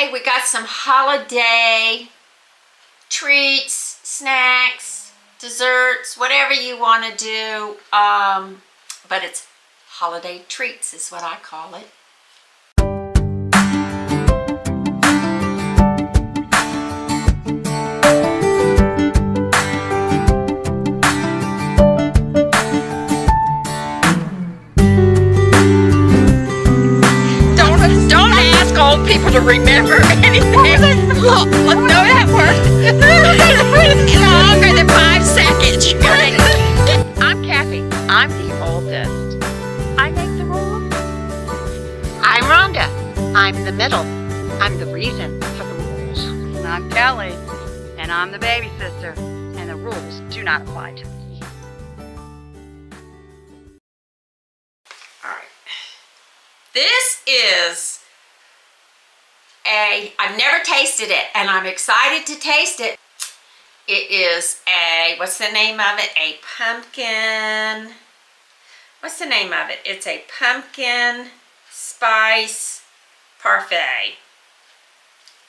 Okay, we got some holiday treats, snacks, desserts, whatever you want to do. But it's holiday treats is what I call it. Don't ask old people to remember anything. Look, no, that worked. Longer than 5 seconds. I'm Kathy. I'm the oldest. I make the rules. I'm Rhonda. I'm the middle. I'm the reason for the rules. And I'm Kelly, and I'm the baby sister, and the rules do not apply to me. Alright. This is I've never tasted it, and I'm excited to taste it. It is what's the name of it? A pumpkin, what's the name of it? It's a pumpkin spice parfait.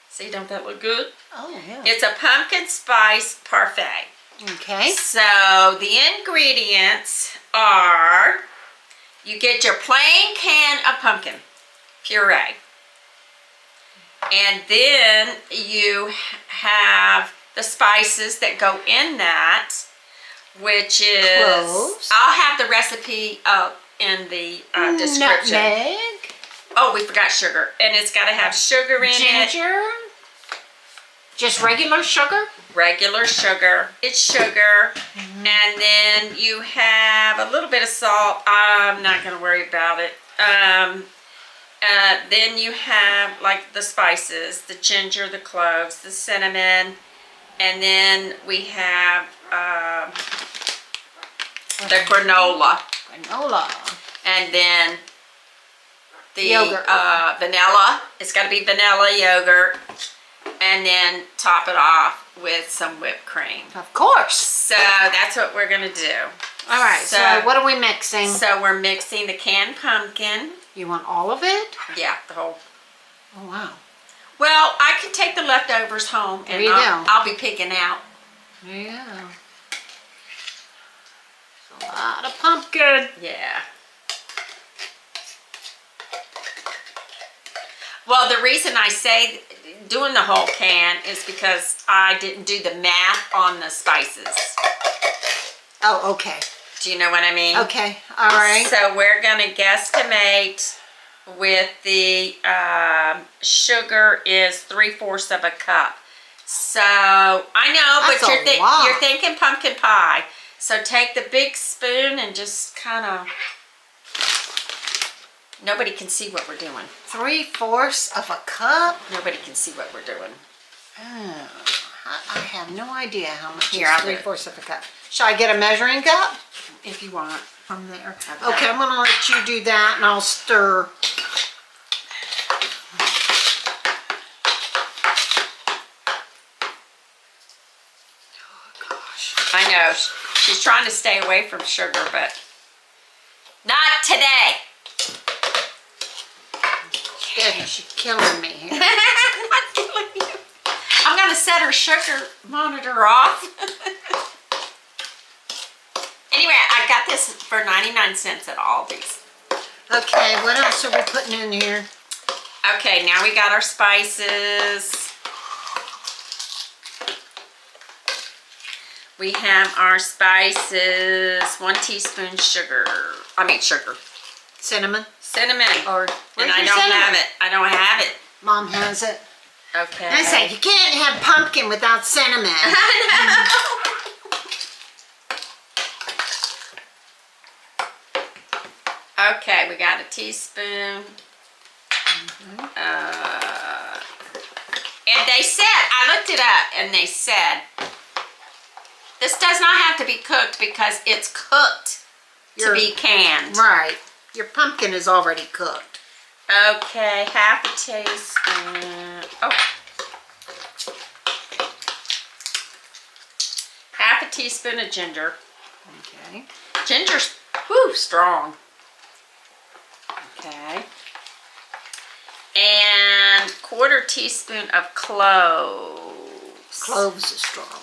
See, don't that look good? Oh, yeah. It's a pumpkin spice parfait. Okay. So the ingredients are, you get your plain can of pumpkin puree. And then you have the spices that go in that, which is, Cloves. I'll have the recipe in the description. Nutmeg. Oh, we forgot sugar. And it's got to have sugar in it. Ginger. Just regular sugar. Regular sugar. It's sugar. And then you have a little bit of salt. I'm not going to worry about it. Then you have like the spices, the ginger, the cloves, the cinnamon, and then we have the granola. And then the yogurt. Vanilla. It's got to be vanilla yogurt. And then top it off with some whipped cream. Of course. So that's what we're going to do. All right, so what are we mixing? So we're mixing the canned pumpkin. You want all of it? Yeah, the whole. Oh, wow. Well, I can take the leftovers home and There you go. I'll be picking out. There you go. A lot of pumpkin. Yeah. Well, the reason I say doing the whole can is because I didn't do the math on the spices. Oh, okay. Do you know what I mean? Okay, all right. So we're going to guesstimate with the sugar is 3/4 of a cup. So I know, That's but a lot. you're thinking pumpkin pie. So take the big spoon and just kind of, nobody can see what we're doing. 3/4 of a cup? Nobody can see what we're doing. Oh, I have no idea how much Here, is I'll do it. 3/4 of a cup. Shall I get a measuring cup? If you want. From there. Okay. Okay, I'm gonna let you do that and I'll stir. Oh gosh. I know. She's trying to stay away from sugar, but not today. She's killing me here. Not killing you. I'm going to set her sugar monitor off. Anyway, I got this for 99 cents at Aldi's. Okay, what else are we putting in here? Okay, now we got our spices. We have our spices. 1 teaspoon sugar. Sugar. Cinnamon. Cinnamon. Or And where's I your don't cinnamon? have it. I don't have it. Mom has it. Okay. I say you can't have pumpkin without cinnamon. Okay, we got a teaspoon. And they said, I looked it up, and they said, this does not have to be cooked because it's cooked to be canned. Right. Your pumpkin is already cooked. Okay, half a teaspoon. Oh. Half a teaspoon of ginger. Okay. Ginger's, whew, strong. Okay. And 1/4 teaspoon of cloves. Cloves is strong.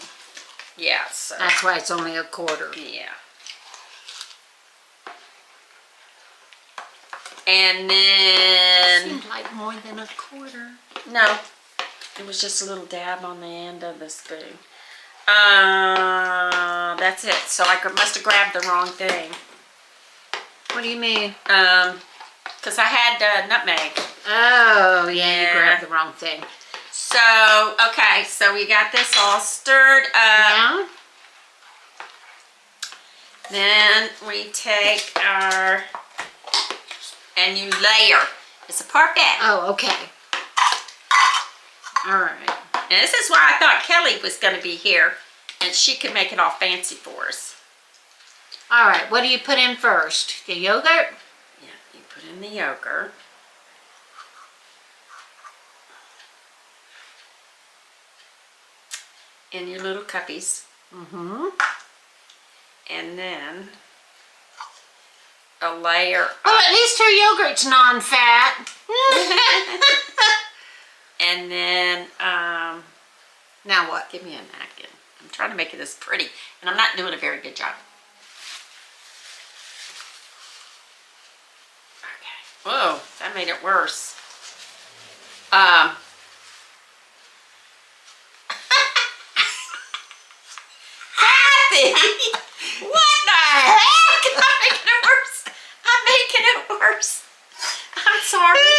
Yeah, so. That's why it's only 1/4. Yeah. And then. Seemed like more than 1/4. No, it was just a little dab on the end of the spoon. That's it. So I must have grabbed the wrong thing. What do you mean? Because I had nutmeg. Oh, yeah, you Yeah. grabbed the wrong thing. So, okay, so we got this all stirred up. Yeah? Then we take our, and you layer. It's a parfait. Oh, okay. All right. And this is why I thought Kelly was going to be here, and she could make it all fancy for us. All right, what do you put in first? The yogurt? Yeah, you put in the yogurt. In your little cuppies. Mm-hmm. And then a layer Well, at least her yogurt's non-fat. and then Now what? give me a napkin. I'm trying to make it as pretty, and I'm not doing a very good job. Okay. Whoa, that made it worse. Kathy, what the heck? I'm making it worse. I'm making it worse. I'm sorry.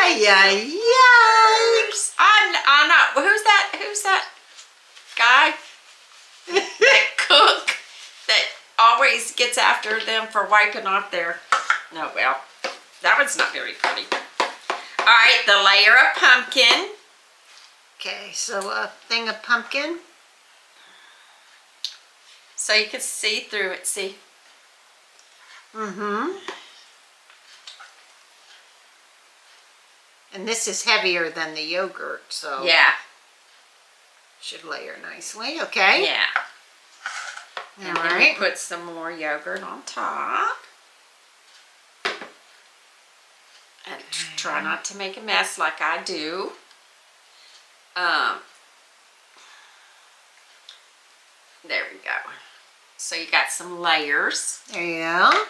Ay, ay, ay. I'm not. Who's that? Who's that guy? That cook that always gets after them for wiping off their. No, well, that one's not very pretty. All right, the layer of pumpkin. Okay, so a thing of pumpkin. So you can see through it. See. Mm-hmm. And this is heavier than the yogurt, so Yeah. should layer nicely. Okay. Yeah. And All then right. we put some more yogurt on top. And try not to make a mess like I do. There we go. So you got some layers. There you go.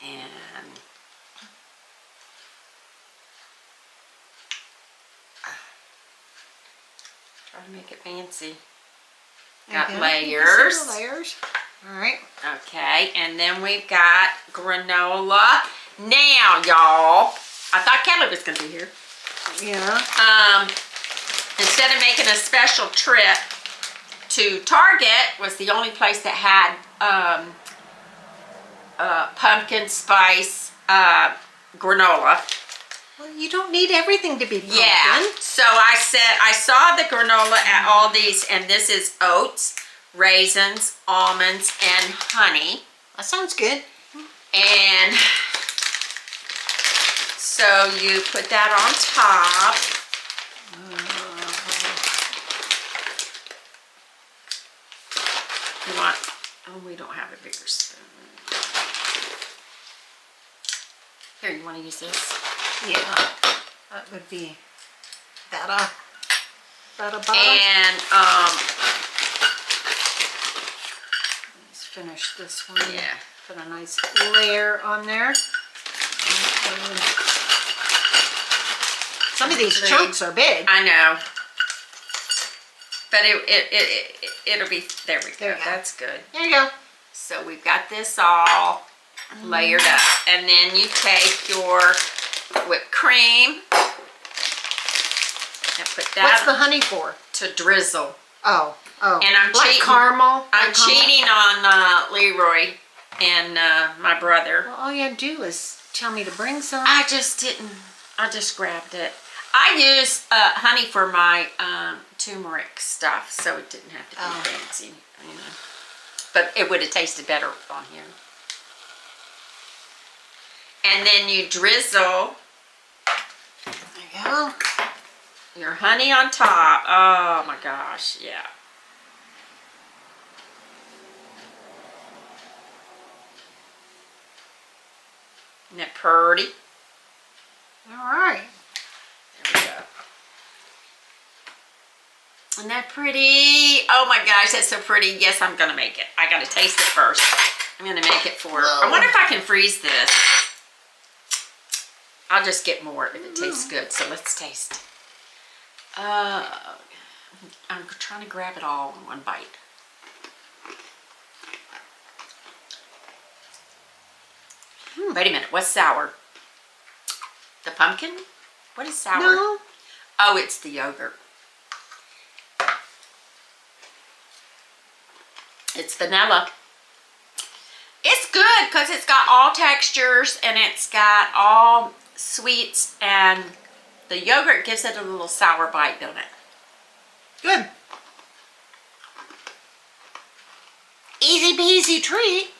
And try to make it fancy. Got Okay. layers. The layers. All right. Okay, and then we've got granola. Now, y'all, I thought Kelly was gonna be here. Yeah. Instead of making a special trip to Target, was the only place that had pumpkin spice granola. Well, you don't need everything to be pumpkin. Yeah. So I said I saw the granola at Aldi's, and this is oats, raisins, almonds, and honey. That sounds good. And so you put that on top. You want, oh, we don't have a bigger spoon. Here, you want to use this? Yeah. That would be better. Better. And, Let's finish this one. yeah. Put a nice layer on there. Some of these chunks are big. I know. But it'll be, there we go. There you go. That's good. There you go. So we've got this all layered up. And then you take your whipped cream and put What's that the honey for? to drizzle. Oh. And I'm like cheating. caramel. I'm Like caramel? cheating on Leroy and my brother. Well, all you have to do is tell me to bring some. I just didn't. I just grabbed it. I use honey for my turmeric stuff, so it didn't have to be fancy, you know. But it would have tasted better on here. And then you drizzle There you go. your honey on top. Oh my gosh, yeah. Isn't that pretty? All right. There we go. Isn't that pretty? Oh my gosh, that's so pretty. Yes, I'm gonna make it. I gotta taste it first. I'm gonna make it for, I wonder if I can freeze this. I'll just get more if it tastes good. So let's taste. I'm trying to grab it all in one bite. Wait a minute, what's sour? The pumpkin? What is sour? No. Oh, it's the yogurt. It's vanilla. It's good because it's got all textures and it's got all sweets, and the yogurt gives it a little sour bite, don't it? Good. Easy peasy treat.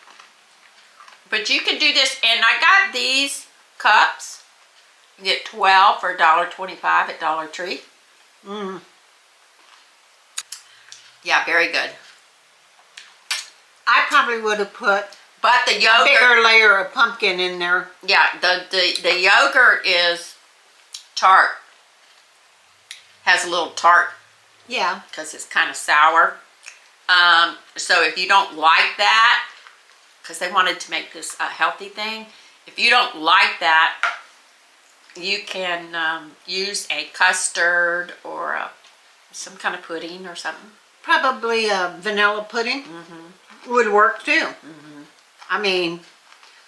But you can do this, and I got these cups. You get 12 for $1.25 at Dollar Tree. Yeah, very good. I probably would have put But the a yogurt, bigger layer of pumpkin in there. yeah, the yogurt is tart. Has a little tart Yeah. because it's kind of sour. So if you don't like that, because they wanted to make this a healthy thing, if you don't like that, you can use a custard or some kind of pudding or something. Probably a vanilla pudding would work too. I mean,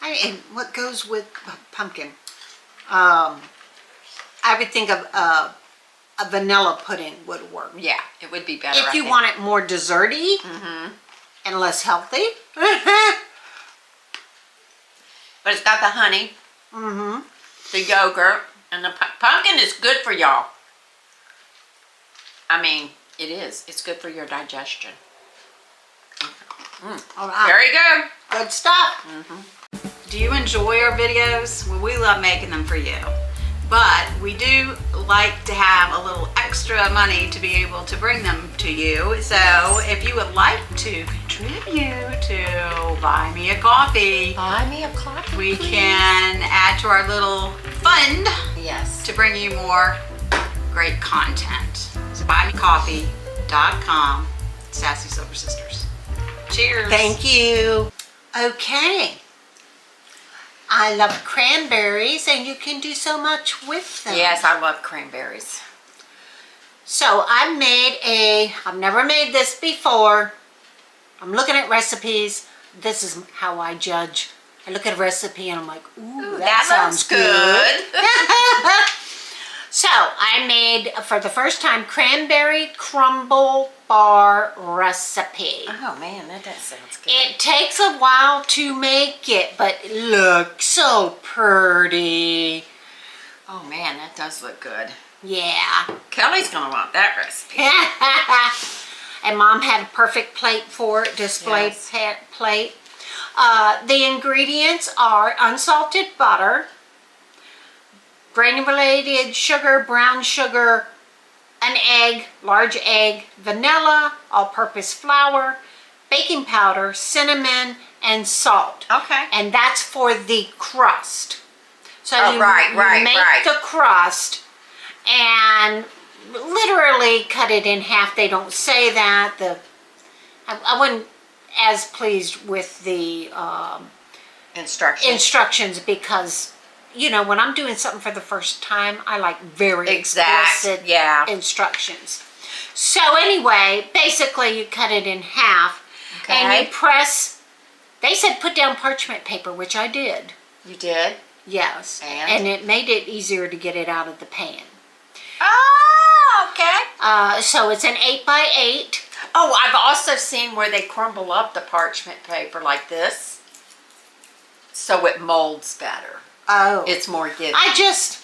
and what goes with pumpkin? I would think of a vanilla pudding would work. Yeah, it would be better. If I you think. want it more desserty and less healthy. But it's got the honey, the yogurt, and the pumpkin is good for y'all. I mean, it is. It's good for your digestion. All right. Very good. Good stuff. Do you enjoy our videos? Well, we love making them for you. But we do like to have a little extra money to be able to bring them to you. So if you would like to contribute to Buy Me a Coffee, Buy me a coffee. we can add to our little fund Yes. to bring you more great content. So buymecoffee.com, Sassy Silver Sisters. Cheers. Thank you. Okay. I love cranberries, and you can do so much with them. Yes, I love cranberries. So I've never made this before. I'm looking at recipes. This is how I judge. I look at a recipe and I'm like, ooh, that sounds good. So I made, for the first time, cranberry crumble bar recipe. Oh man, that sounds good. It takes a while to make it, but it looks so pretty. Oh man, that does look good. Yeah. Kelly's gonna want that recipe. And Mom had a perfect plate for it, display Yes. plate. The ingredients are unsalted butter, granulated sugar, brown sugar, an egg, large egg, vanilla, all-purpose flour, baking powder, cinnamon, and salt. Okay. And that's for the crust. So Oh, you right. make the crust and literally cut it in half. They don't say that. I wasn't as pleased with the instructions because, you know, when I'm doing something for the first time, I like very explicit instructions. So anyway, basically you cut it in half and you press, they said put down parchment paper, which I did. You did? Yes. And it made it easier to get it out of the pan. Oh, okay. So it's an 8x8. Oh, I've also seen where they crumble up the parchment paper like this, so it molds better. Oh. It's more giving. I just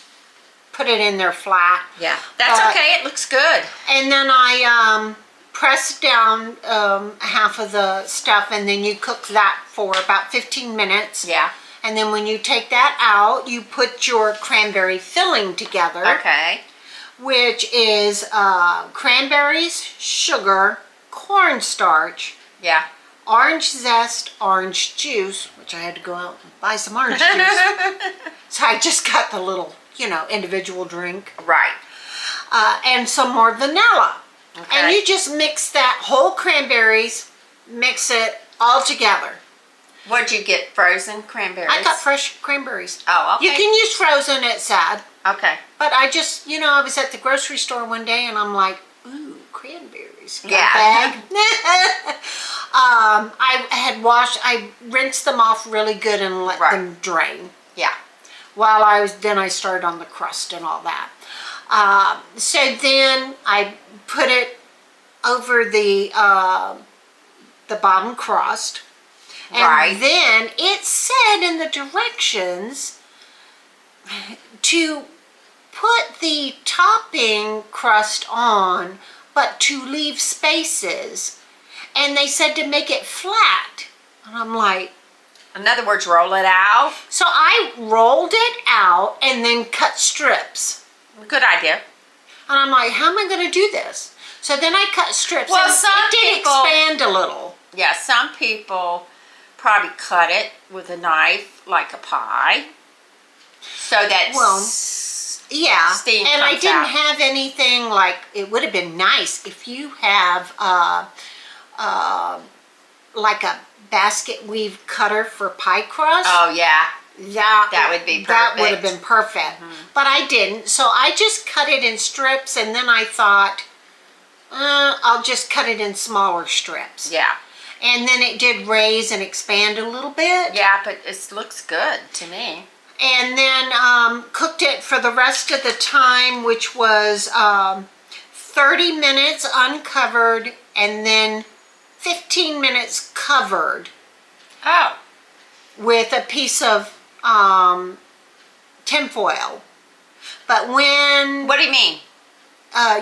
put it in there flat. Yeah, that's okay. It looks good. And then I press down half of the stuff, and then you cook that for about 15 minutes. Yeah. And then when you take that out, you put your cranberry filling together. Okay. Which is cranberries, sugar, cornstarch, Yeah. orange zest, orange juice, which I had to go out and buy some orange juice. So I just got the little individual drink. Right. And some more vanilla. Okay. And you just mix that whole cranberries, mix it all together. What'd you get? Frozen cranberries? I got fresh cranberries. Oh, okay. You can use frozen, it said. Okay. But I just, I was at the grocery store one day and I'm like, ooh, cranberries. Got Yeah. a bag. I rinsed them off really good and let Right. them drain. Yeah. Then I started on the crust and all that. So then I put it over the bottom crust. And Right. then it said in the directions to put the topping crust on, but to leave spaces. And they said to make it flat. And I'm like, In other words, roll it out. so I rolled it out and then cut strips. Good idea. And I'm like, how am I going to do this? So then I cut strips. Well, and some it did people- expand a little. Yeah, some people probably cut it with a knife like a pie. So that Yeah, steam and I comes didn't out. have anything like, it would have been nice if you have like a basket weave cutter for pie crust. Oh, yeah. That would be That would have perfect. been perfect. But I didn't, so I just cut it in strips, and then I thought, I'll just cut it in smaller strips. Yeah. And then it did raise and expand a little bit. Yeah, but it looks good to me. And then cooked it for the rest of the time, which was 30 minutes uncovered and then 15 minutes covered Oh. with a piece of tinfoil. But when What do you mean?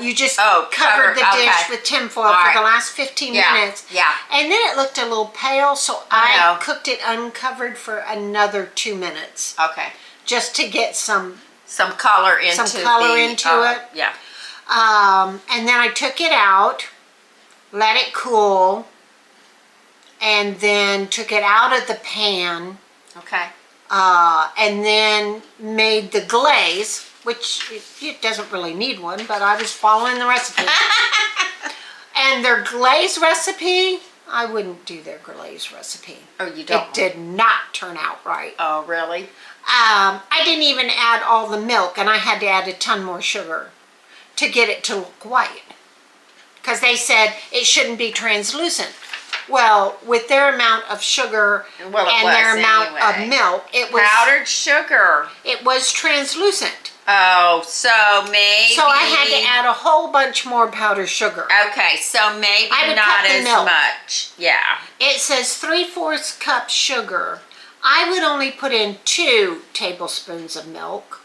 you just Oh, covered the cover- dish okay. with tinfoil All for right. the last 15 Yeah, minutes. yeah. And then it looked a little pale, so I know. I cooked it uncovered for another 2 minutes. Okay. Just to get some Some color into it. Yeah. and then I took it out, let it cool, and then took it out of the pan, Okay. and then made the glaze, which it doesn't really need one, but I was following the recipe. And their glaze recipe, I wouldn't do their glaze recipe. Oh, you don't? It did not turn out right. Oh, really? I didn't even add all the milk, and I had to add a ton more sugar to get it to look white. Because they said it shouldn't be translucent. Well, with their amount of sugar Well, it and was their amount anyway. of milk, Powdered sugar. it was translucent. Oh, so maybe. So I had to add a whole bunch more powdered sugar. Okay, so maybe I would not cut the as milk. much. Yeah. It says 3/4 cup sugar. I would only put in 2 tablespoons of milk.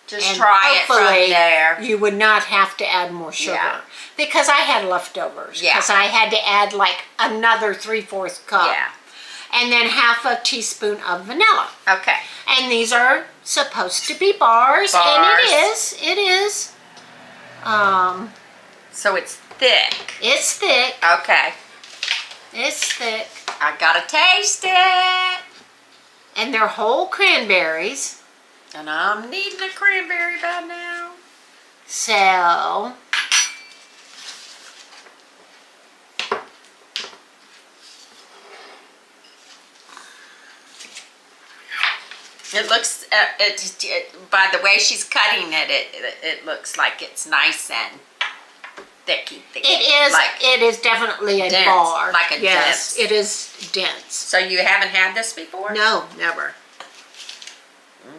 Just And try it from hopefully there. You would not have to add more sugar. Yeah. Because I had leftovers. Yeah. Because I had to add like another 3/4 cup. Yeah. And then half a teaspoon of vanilla. Okay. And these are supposed to be bars. Bars. And it is. It is. So it's thick. It's thick. Okay. It's thick. I gotta taste it. And they're whole cranberries. And I'm needing a cranberry by now. So It looks, by the way she's cutting it, it looks like it's nice and thicky. it is. Like, It is definitely a dense, bar. like a yes, dense. it is dense. so you haven't had this before? No, never.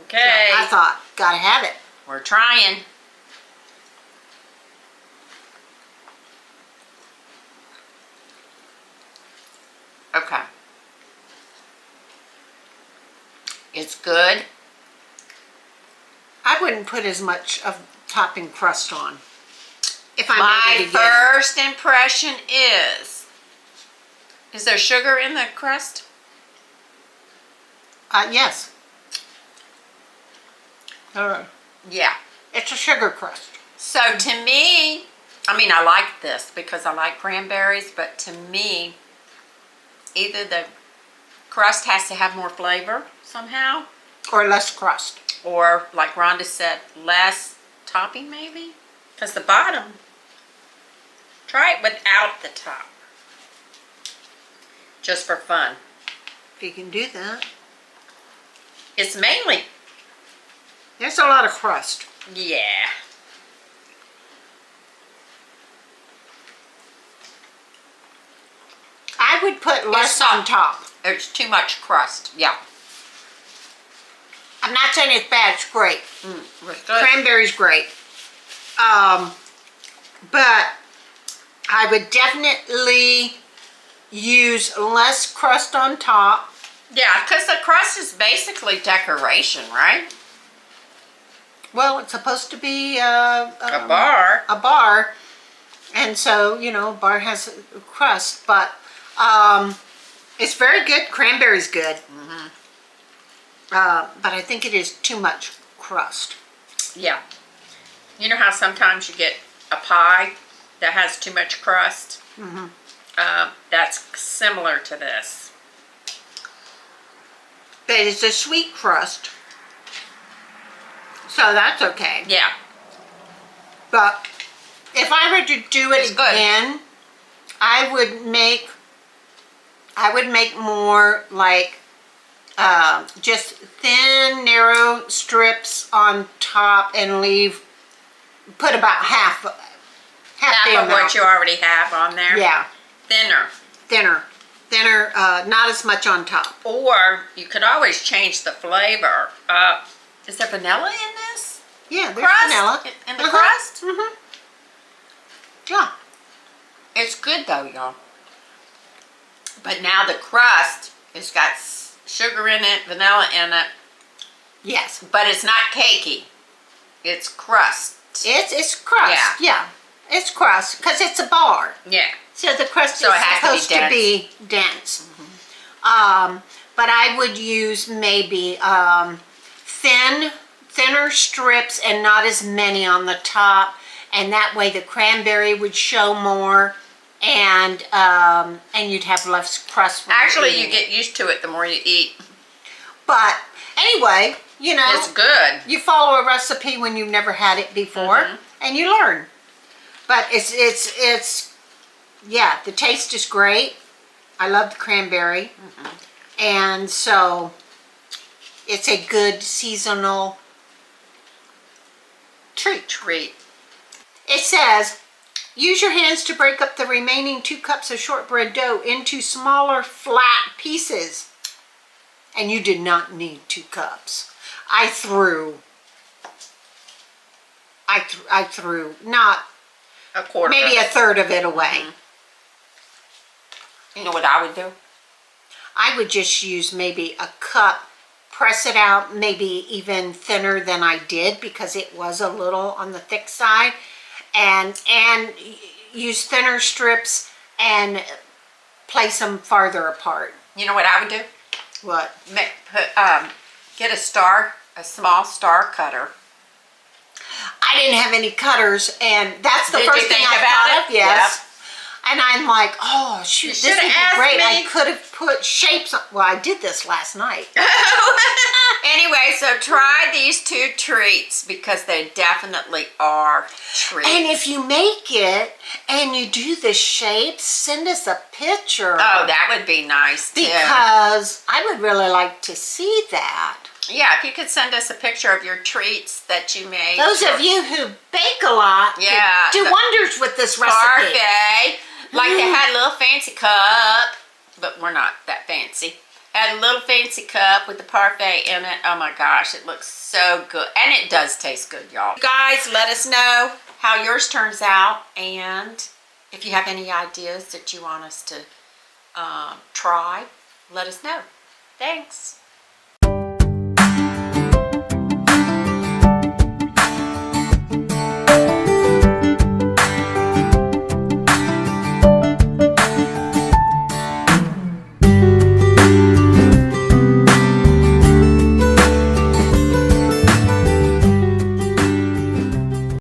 Okay. I thought, gotta have it. We're trying. Okay. It's good. I wouldn't put as much of topping crust on. If I My made it again. first impression is there sugar in the crust? Yes. Yeah. It's a sugar crust. So to me, I mean, I like this because I like cranberries, but to me, either the crust has to have more flavor somehow, Or less crust. Or like Rhonda said, less topping maybe? Because the bottom, try it without the top. Just for fun. If you can do that. It's mainly, There's a lot of crust. yeah. I would put less not- on top. There's too much crust. Yeah. I'm not saying it's bad, it's great. It's good. Cranberry's great. But I would definitely use less crust on top. Yeah, because the crust is basically decoration, right? Well, it's supposed to be A bar. a bar, and so you know, a bar has a crust, but it's very good. Cranberry's good, but I think it is too much crust. Yeah. You know how sometimes you get a pie that has too much crust? That's similar to this. But it's a sweet crust, so that's okay. Yeah. But if I were to do it It's good. again, I would make more like just thin, narrow strips on top and put about half the Half of amount. what you already have on there. Yeah, Thinner. thinner, not as much on top. Or you could always change the flavor. Is there vanilla in this? Yeah, there's Crust? vanilla. In the crust? Yeah. It's good though, y'all. But now the crust, it's got sugar in it, vanilla in it, Yes. but it's not cakey. It's crust. It's crust. Yeah. It's crust because it's a bar. Yeah. So the crust So is it has supposed to be dense. But I would use maybe thinner strips and not as many on the top, and that way the cranberry would show more, and you'd have less crust. when you're Actually, you eating get used to it the more you eat. it. But anyway, you know, It's good. you follow a recipe when you've never had it before, and you learn. But it's yeah, the taste is great. I love the cranberry, and so it's a good seasonal treat. It says, use your hands to break up the remaining 2 cups of shortbread dough into smaller flat pieces. And you did not need 2 cups. I threw not A quarter. maybe a third of it away. You know what I would do? I would just use maybe a cup, press it out maybe even thinner than I did because it was a little on the thick side, and use thinner strips and place them farther apart. You know what I would do? What? Get a small star cutter. I didn't have any cutters, and that's the Did first you thing think I about thought it? of. Yes. And I'm like, oh shoot, You this shoulda would be asked great. me. I could have put shapes on. Well, I did this last night. Anyway, so try these 2 treats because they definitely are treats. And if you make it and you do the shapes, send us a picture. Oh, that would be nice too. Because I would really like to see that. Yeah, if you could send us a picture of your treats that you made. Those of you who bake a lot could Yeah, do wonders with this recipe. Parfait. Like they had a little fancy cup, but we're not that fancy. Had a little fancy cup with the Parfait in it. Oh my gosh, it looks so good. And it does taste good, y'all. Guys, let us know how yours turns out. And if you have any ideas that you want us to try, let us know. Thanks.